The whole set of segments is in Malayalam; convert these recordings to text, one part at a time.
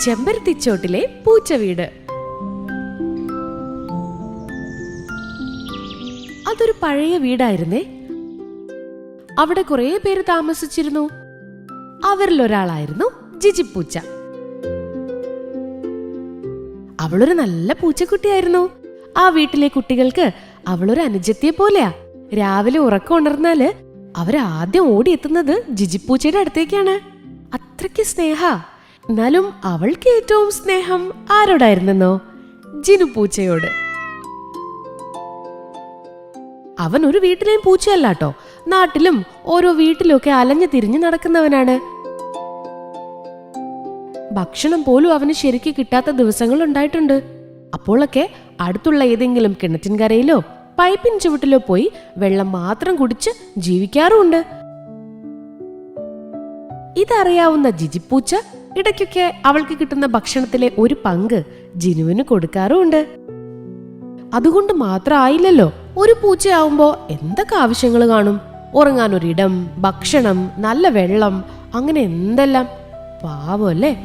ചെമ്പരത്തിച്ചോട്ടിലെ പൂച്ച വീട്. അതൊരു പഴയ വീടായിരുന്നേ. അവിടെ കുറെ പേര് താമസിച്ചിരുന്നു. അവരിലൊരാളായിരുന്നു ജിജിപ്പൂച്ച. അവളൊരു നല്ല പൂച്ചക്കുട്ടിയായിരുന്നു. ആ വീട്ടിലെ കുട്ടികൾക്ക് അവളൊരു അനുജത്തിയെ പോലെയാ. രാവിലെ ഉറക്കം ഉണർന്നാല് അവരാദ്യം ഓടിയെത്തുന്നത് ജിജിപ്പൂച്ചയുടെ അടുത്തേക്കാണ്. അത്രയ്ക്ക് സ്നേഹ. എന്നാലും അവൾക്ക് ഏറ്റവും സ്നേഹം ആരോടായിരുന്നെന്നോ? ജിനുപൂച്ചയോട്. അവൻ ഒരു വീട്ടിലെയും പൂച്ചയല്ലാട്ടോ. നാട്ടിലും ഓരോ വീട്ടിലൊക്കെ അലഞ്ഞു തിരിഞ്ഞു നടക്കുന്നവനാണ്. ഭക്ഷണം പോലും അവന് ശരിക്ക് കിട്ടാത്ത ദിവസങ്ങൾ ഉണ്ടായിട്ടുണ്ട്. അപ്പോഴൊക്കെ അടുത്തുള്ള ഏതെങ്കിലും കിണറ്റിൻകരയിലോ പൈപ്പിൻ ചുവട്ടിലോ പോയി വെള്ളം മാത്രം കുടിച്ച് ജീവിക്കാറുമുണ്ട്. ഇതറിയാവുന്ന ജിജിപ്പൂച്ച ഇടയ്ക്കൊക്കെ അവൾക്ക് കിട്ടുന്ന ഭക്ഷണത്തിലെ ഒരു പങ്ക് ജിനുവിന് കൊടുക്കാറുമുണ്ട്. അതുകൊണ്ട് മാത്രമായില്ലല്ലോ, ഒരു പൂച്ചയാവുമ്പോ എന്തൊക്കെ ആവശ്യങ്ങൾ കാണും. ഉറങ്ങാനൊരിടം, ഭക്ഷണം, നല്ല വെള്ളം, അങ്ങനെ എന്തെല്ലാം. പാവല്ലേ.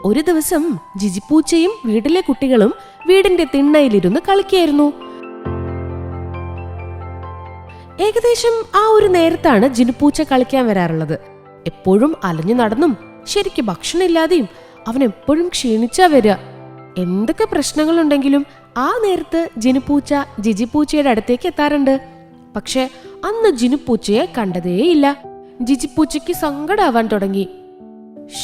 ഒരു ദിവസം ജിജിപ്പൂച്ചയും വീട്ടിലെ കുട്ടികളും വീടിന്റെ തിണ്ണയിലിരുന്ന് കളിക്കായിരുന്നു. ഏകദേശം ആ ഒരു നേരത്താണ് ജിനുപൂച്ച കളിക്കാൻ വരാറുള്ളത്. എപ്പോഴും അലഞ്ഞു നടന്നും ശരിക്ക് ഭക്ഷണം ഇല്ലാതെയും അവൻ എപ്പോഴും ക്ഷീണിച്ചാ വരിക. എന്തൊക്കെ പ്രശ്നങ്ങളുണ്ടെങ്കിലും ആ നേരത്ത് ജിനുപൂച്ച ജിജിപ്പൂച്ചയുടെ അടുത്തേക്ക് എത്താറുണ്ട്. പക്ഷെ അന്ന് ജിനുപൂച്ചയെ കണ്ടതേയില്ല. ജിജിപ്പൂച്ചയ്ക്ക് സങ്കടാവാൻ തുടങ്ങി.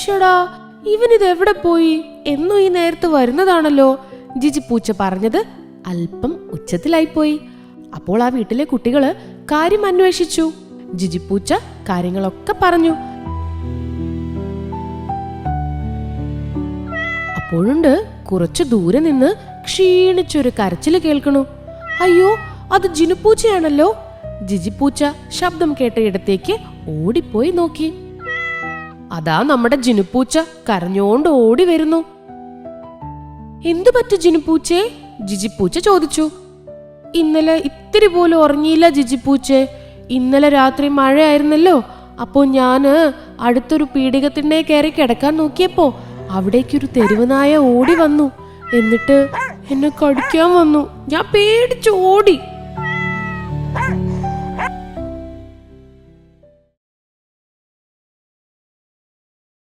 ഷടാ, ഇവനിത് എവിടെ പോയി? എന്നും ഈ നേരത്ത് വരുന്നതാണല്ലോ. ജിജിപ്പൂച്ച പറഞ്ഞത് അല്പം ഉച്ചത്തിലായിപ്പോയി. അപ്പോൾ ആ വീട്ടിലെ കുട്ടികള് കാര്യം അന്വേഷിച്ചു. ജിജിപ്പൂച്ച കാര്യങ്ങളൊക്കെ പറഞ്ഞു. അപ്പോഴുണ്ട് കുറച്ചു ദൂരെ നിന്ന് ക്ഷീണിച്ചൊരു കരച്ചില് കേൾക്കണു. അയ്യോ, അത് ജിനുപൂച്ചയാണല്ലോ. ജിജിപ്പൂച്ച ശബ്ദം കേട്ട ഇടത്തേക്ക് ഓടിപ്പോയി നോക്കി. അതാ നമ്മുടെ ജിനുപൂച്ച കരഞ്ഞോണ്ട് ഓടി വരുന്നു. എന്തു പറ്റി ജിനുപൂച്ചേ? ജിജിപ്പൂച്ച ചോദിച്ചു. ഇന്നലെ ഇത്തിരി പോലും ഉറങ്ങിയില്ല ജിജിപ്പൂച്ചേ. ഇന്നലെ രാത്രി മഴയായിരുന്നല്ലോ. അപ്പോ ഞാന് അടുത്തൊരു പീഡികത്തിണ്ണെ കയറി കിടക്കാൻ നോക്കിയപ്പോ അവിടേക്കൊരു തെരുവ് നായ ഓടി വന്നു. എന്നിട്ട് എന്നെ കടിക്കാൻ വന്നു. ഞാൻ പേടിച്ചു ഓടി.